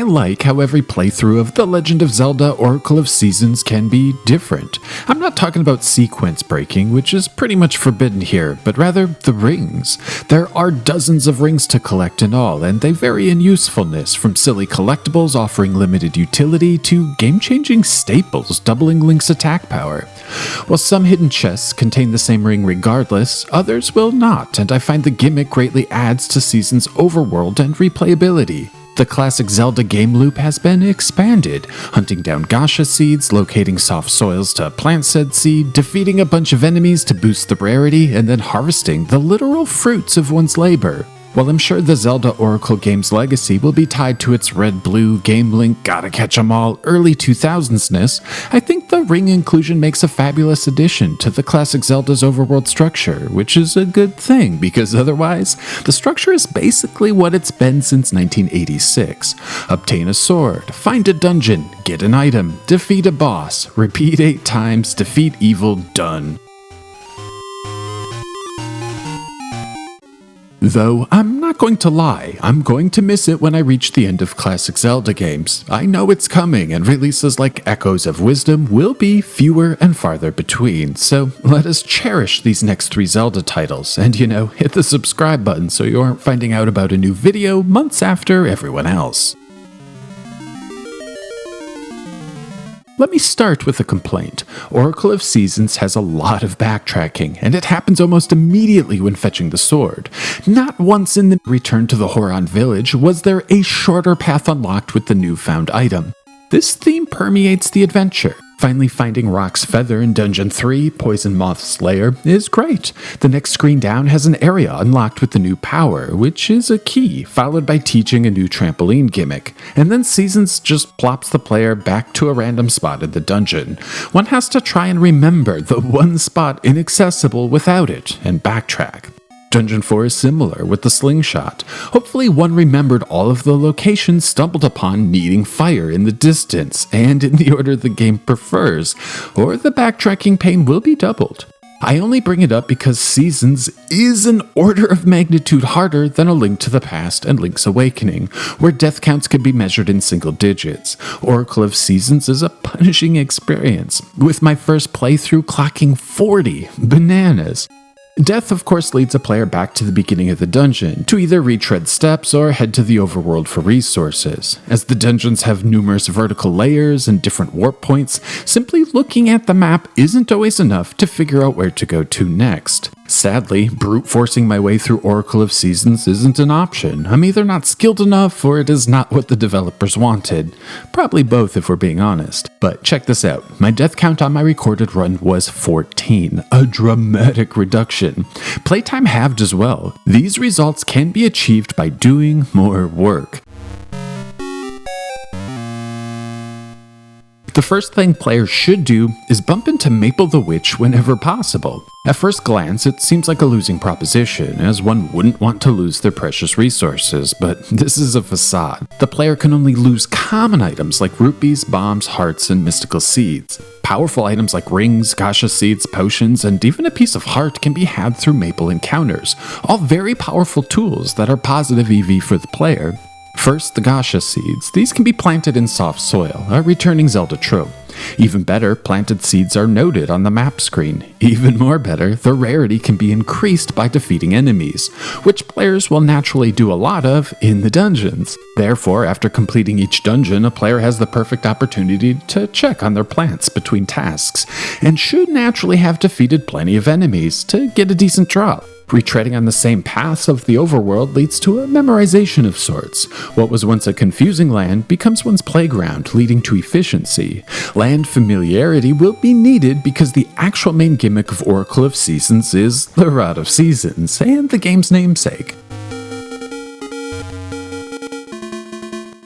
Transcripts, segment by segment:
like how every playthrough of The Legend of Zelda Oracle of Seasons can be different. I'm not talking about sequence breaking, which is pretty much forbidden here, but rather the rings. There are dozens of rings to collect in all, and they vary in usefulness, from silly collectibles offering limited utility to game-changing staples doubling Link's attack power. While some hidden chests contain the same ring regardless, others will not, and I find the gimmick greatly adds to Seasons' overworld and replayability. The classic Zelda game loop has been expanded, hunting down gacha seeds, locating soft soils to plant said seed, defeating a bunch of enemies to boost the rarity, and then harvesting the literal fruits of one's labor. While I'm sure the Zelda Oracle game's legacy will be tied to its red-blue, Game Link, gotta catch 'em all, early 2000s-ness, I think the ring inclusion makes a fabulous addition to the classic Zelda's overworld structure, which is a good thing, because otherwise, the structure is basically what it's been since 1986. Obtain a sword, find a dungeon, get an item, defeat a boss, repeat 8 times, defeat evil, done. Though, I'm not going to lie, I'm going to miss it when I reach the end of classic Zelda games. I know it's coming, and releases like Echoes of Wisdom will be fewer and farther between, so let us cherish these next 3 Zelda titles, and hit the subscribe button so you aren't finding out about a new video months after everyone else. Let me start with a complaint. Oracle of Seasons has a lot of backtracking, and it happens almost immediately when fetching the sword. Not once in the Return to the Horon Village was there a shorter path unlocked with the newfound item. This theme permeates the adventure. Finally finding Rock's Feather in Dungeon 3, Poison Moth's Lair, is great. The next screen down has an area unlocked with the new power, which is a key, followed by teaching a new trampoline gimmick. And then Seasons just plops the player back to a random spot in the dungeon. One has to try and remember the one spot inaccessible without it, and backtrack. Dungeon 4 is similar, with the slingshot. Hopefully one remembered all of the locations stumbled upon needing fire in the distance, and in the order the game prefers, or the backtracking pain will be doubled. I only bring it up because Seasons is an order of magnitude harder than A Link to the Past and Link's Awakening, where death counts can be measured in single digits. Oracle of Seasons is a punishing experience, with my first playthrough clocking 40 bananas. Death, of course, leads a player back to the beginning of the dungeon, to either retread steps or head to the overworld for resources. As the dungeons have numerous vertical layers and different warp points, simply looking at the map isn't always enough to figure out where to go to next. Sadly, brute forcing my way through Oracle of Seasons isn't an option. I'm either not skilled enough or it is not what the developers wanted. Probably both if we're being honest. But check this out. My death count on my recorded run was 14, a dramatic reduction. Playtime halved as well. These results can be achieved by doing more work. The first thing players should do is bump into Maple the Witch whenever possible. At first glance, it seems like a losing proposition, as one wouldn't want to lose their precious resources, but this is a facade. The player can only lose common items like rupees, bombs, hearts, and mystical seeds. Powerful items like rings, gacha seeds, potions, and even a piece of heart can be had through Maple encounters, all very powerful tools that are positive EV for the player. First, the gacha seeds. These can be planted in soft soil, a returning Zelda trope. Even better, planted seeds are noted on the map screen. Even more better, the rarity can be increased by defeating enemies, which players will naturally do a lot of in the dungeons. Therefore, after completing each dungeon, a player has the perfect opportunity to check on their plants between tasks, and should naturally have defeated plenty of enemies to get a decent drop. Retreading on the same paths of the overworld leads to a memorization of sorts. What was once a confusing land becomes one's playground, leading to efficiency. Land familiarity will be needed because the actual main gimmick of Oracle of Seasons is the Rod of Seasons, and the game's namesake.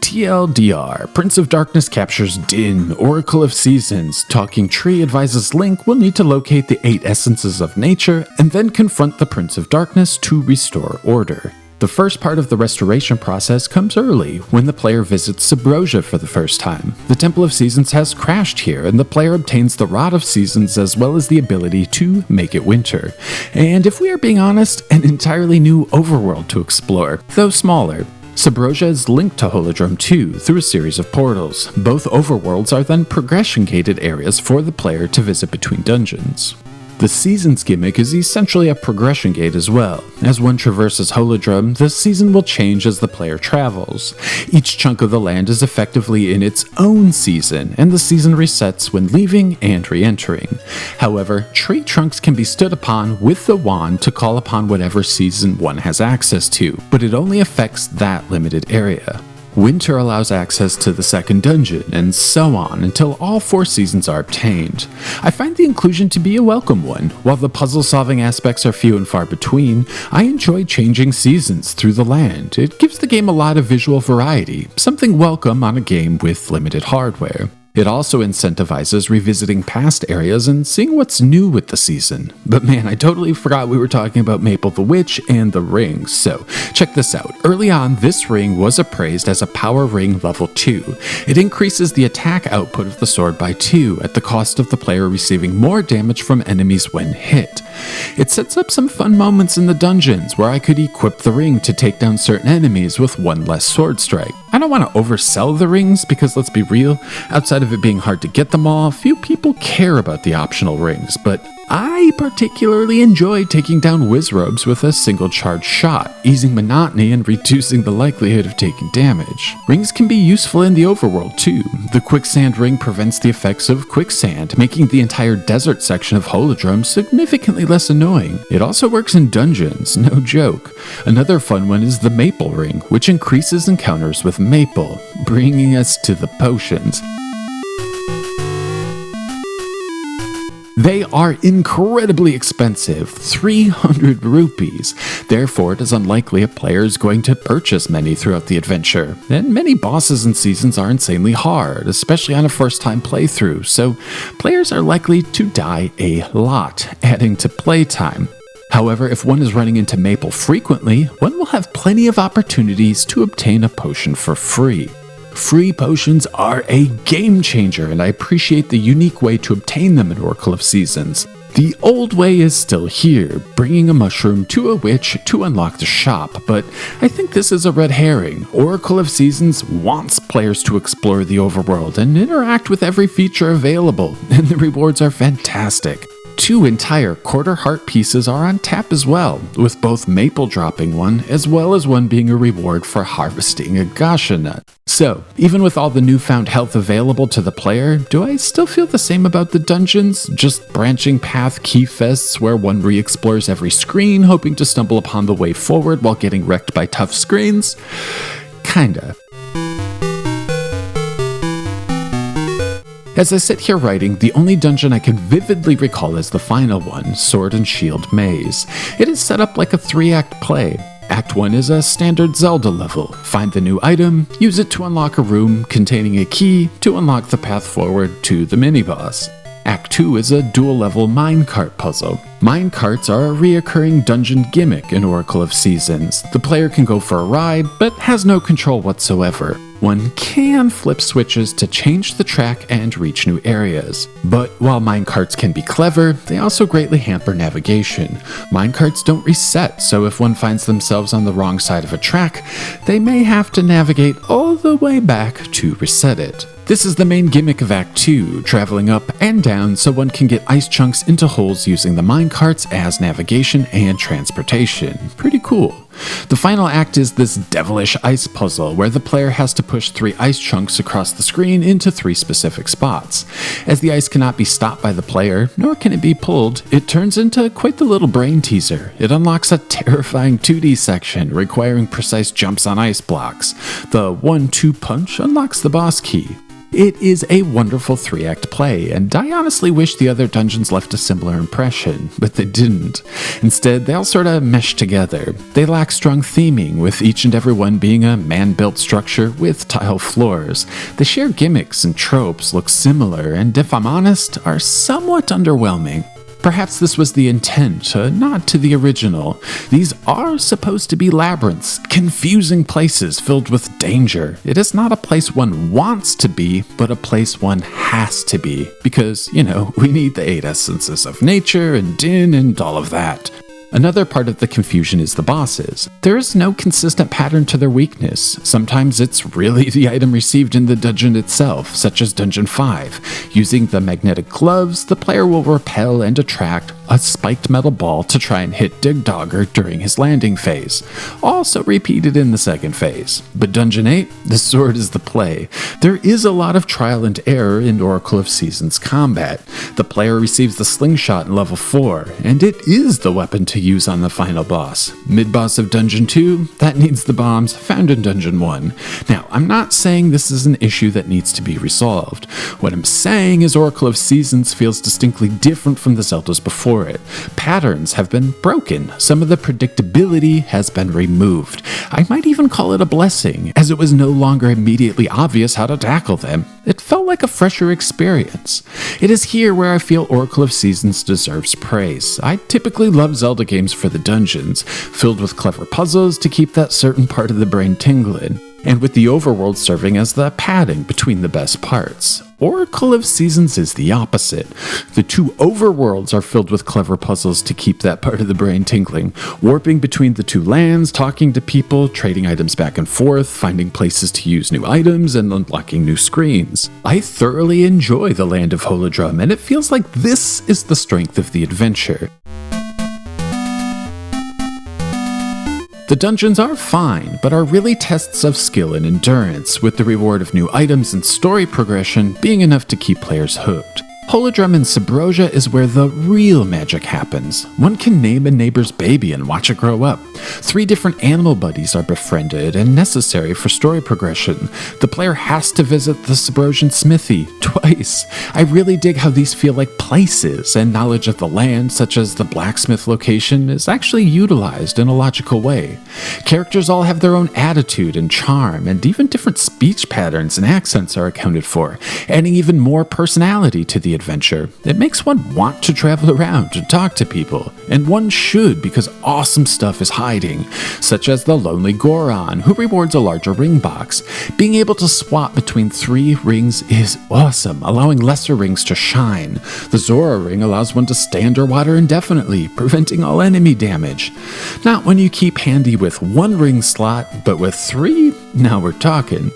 TLDR, Prince of Darkness captures Din, Oracle of Seasons. Talking Tree advises Link will need to locate the 8 essences of nature and then confront the Prince of Darkness to restore order. The first part of the restoration process comes early, when the player visits Subrosia for the first time. The Temple of Seasons has crashed here, and the player obtains the Rod of Seasons as well as the ability to make it winter. And if we are being honest, an entirely new overworld to explore, though smaller. Subrosia is linked to Holodrome 2 through a series of portals. Both overworlds are then progression-gated areas for the player to visit between dungeons. The Seasons gimmick is essentially a progression gate as well. As one traverses Holodrome, the season will change as the player travels. Each chunk of the land is effectively in its own season, and the season resets when leaving and re-entering. However, tree trunks can be stood upon with the wand to call upon whatever season one has access to, but it only affects that limited area. Winter allows access to the second dungeon, and so on until all 4 seasons are obtained. I find the inclusion to be a welcome one. While the puzzle-solving aspects are few and far between, I enjoy changing seasons through the land. It gives the game a lot of visual variety, something welcome on a game with limited hardware. It also incentivizes revisiting past areas and seeing what's new with the season. But man, I totally forgot we were talking about Maple the Witch and the rings, so check this out. Early on, this ring was appraised as a Power Ring Level 2. It increases the attack output of the sword by 2 at the cost of the player receiving more damage from enemies when hit. It sets up some fun moments in the dungeons where I could equip the ring to take down certain enemies with 1 less sword strike. I don't want to oversell the rings because let's be real, outside of it being hard to get them all, few people care about the optional rings, but I particularly enjoy taking down Wizrobes with a single charge shot, easing monotony and reducing the likelihood of taking damage. Rings can be useful in the overworld too. The quicksand ring prevents the effects of quicksand, making the entire desert section of Holodrome significantly less annoying. It also works in dungeons, no joke. Another fun one is the Maple ring, which increases encounters with maple, bringing us to the potions. They are incredibly expensive, 300 rupees. Therefore, it is unlikely a player is going to purchase many throughout the adventure. And many bosses and seasons are insanely hard, especially on a first-time playthrough, so players are likely to die a lot, adding to playtime. However, if one is running into Maple frequently, one will have plenty of opportunities to obtain a potion for free. Free potions are a game changer, and I appreciate the unique way to obtain them in Oracle of Seasons. The old way is still here, bringing a mushroom to a witch to unlock the shop, but I think this is a red herring. Oracle of Seasons wants players to explore the overworld and interact with every feature available, and the rewards are fantastic. 2 entire quarter heart pieces are on tap as well, with both Maple dropping one, as well as one being a reward for harvesting a Gasha nut. So, even with all the newfound health available to the player, do I still feel the same about the dungeons? Just branching path key fests where one re-explores every screen, hoping to stumble upon the way forward while getting wrecked by tough screens? Kinda. As I sit here writing, the only dungeon I can vividly recall is the final one, Sword and Shield Maze. It is set up like a 3-act play. Act 1 is a standard Zelda level. Find the new item, use it to unlock a room containing a key to unlock the path forward to the mini-boss. Act 2 is a dual-level minecart puzzle. Minecarts are a reoccurring dungeon gimmick in Oracle of Seasons. The player can go for a ride, but has no control whatsoever. One can flip switches to change the track and reach new areas. But while minecarts can be clever, they also greatly hamper navigation. Minecarts don't reset, so if one finds themselves on the wrong side of a track, they may have to navigate all the way back to reset it. This is the main gimmick of Act 2, traveling up and down so one can get ice chunks into holes using the minecarts as navigation and transportation. Pretty cool. The final act is this devilish ice puzzle where the player has to push 3 ice chunks across the screen into 3 specific spots. As the ice cannot be stopped by the player, nor can it be pulled, it turns into quite the little brain teaser. It unlocks a terrifying 2D section requiring precise jumps on ice blocks. The 1-2 punch unlocks the boss key. It is a wonderful 3-act play, and I honestly wish the other dungeons left a similar impression, but they didn't. Instead, they all sort of mesh together. They lack strong theming, with each and every one being a man-built structure with tile floors. The shared gimmicks and tropes look similar, and if I'm honest, are somewhat underwhelming. Perhaps this was the intent, a nod to the original. These are supposed to be labyrinths, confusing places filled with danger. It is not a place one wants to be, but a place one has to be. Because, we need the 8 essences of nature and din and all of that. Another part of the confusion is the bosses. There is no consistent pattern to their weakness. Sometimes it's really the item received in the dungeon itself, such as Dungeon 5. Using the magnetic gloves, the player will repel and attract a spiked metal ball to try and hit Dig Dogger during his landing phase. Also repeated in the second phase. But Dungeon 8, the sword is the play. There is a lot of trial and error in Oracle of Seasons combat. The player receives the slingshot in level 4, and it is the weapon to use on the final boss. Mid-boss of Dungeon 2, that needs the bombs found in Dungeon 1. Now, I'm not saying this is an issue that needs to be resolved. What I'm saying is Oracle of Seasons feels distinctly different from the Zeldas before it. Patterns have been broken. Some of the predictability has been removed. I might even call it a blessing, as it was no longer immediately obvious how to tackle them. It felt like a fresher experience. It is here where I feel Oracle of Seasons deserves praise. I typically love Zelda games for the dungeons, filled with clever puzzles to keep that certain part of the brain tingling, and with the overworld serving as the padding between the best parts. Oracle of Seasons is the opposite. The two overworlds are filled with clever puzzles to keep that part of the brain tingling, warping between the two lands, talking to people, trading items back and forth, finding places to use new items, and unlocking new screens. I thoroughly enjoy the Land of Holodrum, and it feels like this is the strength of the adventure. The dungeons are fine, but are really tests of skill and endurance, with the reward of new items and story progression being enough to keep players hooked. Holodrum in Subrosia is where the real magic happens. One can name a neighbor's baby and watch it grow up. 3 different animal buddies are befriended and necessary for story progression. The player has to visit the Subrosian smithy twice. I really dig how these feel like places, and knowledge of the land, such as the blacksmith location, is actually utilized in a logical way. Characters all have their own attitude and charm, and even different speech patterns and accents are accounted for, adding even more personality to the adventure. It makes one want to travel around and talk to people, and one should, because awesome stuff is hiding, such as the Lonely Goron, who rewards a larger ring box. Being able to swap between 3 rings is awesome, allowing lesser rings to shine. The Zora ring allows one to stay underwater indefinitely, preventing all enemy damage. Not when you keep handy with 1 ring slot, but with 3? Now we're talking.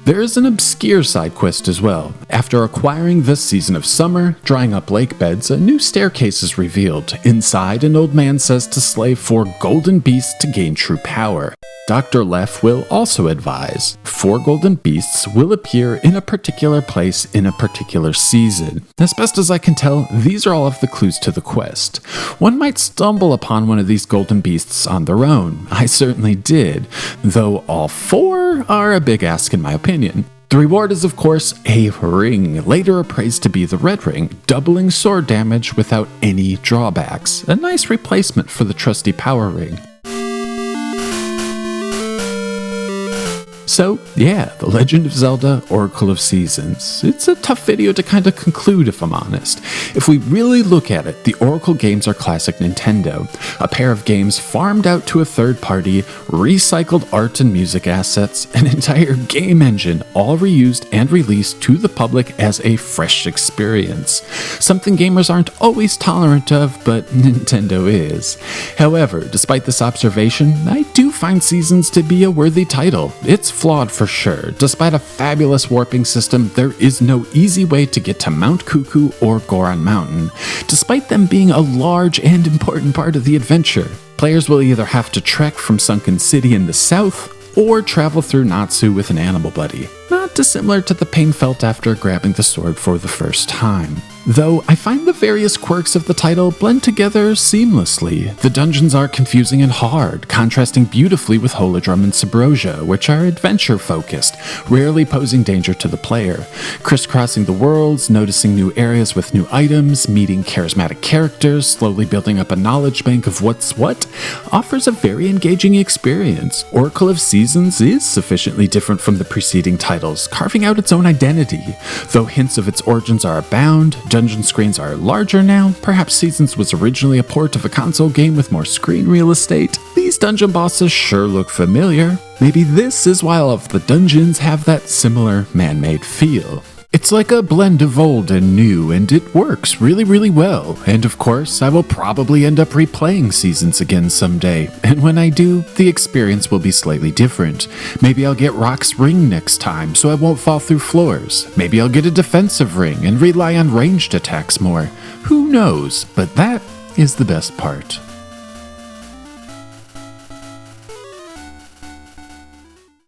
There is an obscure side quest as well. After acquiring the Season of Summer, drying up lake beds, a new staircase is revealed. Inside, an old man says to slay 4 golden beasts to gain true power. Dr. Leff will also advise 4 golden beasts will appear in a particular place in a particular season. As best as I can tell, these are all of the clues to the quest. One might stumble upon one of these golden beasts on their own. I certainly did, though all 4 are a big ask in my opinion. The reward is of course a ring, later appraised to be the red ring, doubling sword damage without any drawbacks. A nice replacement for the trusty power ring. So, yeah, The Legend of Zelda Oracle of Seasons. It's a tough video to kind of conclude if I'm honest. If we really look at it, the Oracle games are classic Nintendo. A pair of games farmed out to a third party, recycled art and music assets, an entire game engine, all reused and released to the public as a fresh experience. Something gamers aren't always tolerant of, but Nintendo is. However, despite this observation, I do find Seasons to be a worthy title. It's flawed for sure. Despite a fabulous warping system, there is no easy way to get to Mount Cuckoo or Goron Mountain, despite them being a large and important part of the adventure. Players will either have to trek from Sunken City in the south, or travel through Natsu with an animal buddy. Not dissimilar to the pain felt after grabbing the sword for the first time. Though I find the various quirks of the title blend together seamlessly. The dungeons are confusing and hard, contrasting beautifully with Holodrum and Subrosia, which are adventure-focused, rarely posing danger to the player. Crisscrossing the worlds, noticing new areas with new items, meeting charismatic characters, slowly building up a knowledge bank of what's what, offers a very engaging experience. Oracle of Seasons is sufficiently different from the preceding titles, carving out its own identity. Though hints of its origins are abound, dungeon screens are larger now. Perhaps Seasons was originally a port of a console game with more screen real estate. These dungeon bosses sure look familiar. Maybe this is why all of the dungeons have that similar man-made feel. It's like a blend of old and new, and it works really well. And of course, I will probably end up replaying Seasons again someday, and when I do, the experience will be slightly different. Maybe I'll get Rock's Ring next time, so I won't fall through floors. Maybe I'll get a defensive ring and rely on ranged attacks more. Who knows? But that is the best part.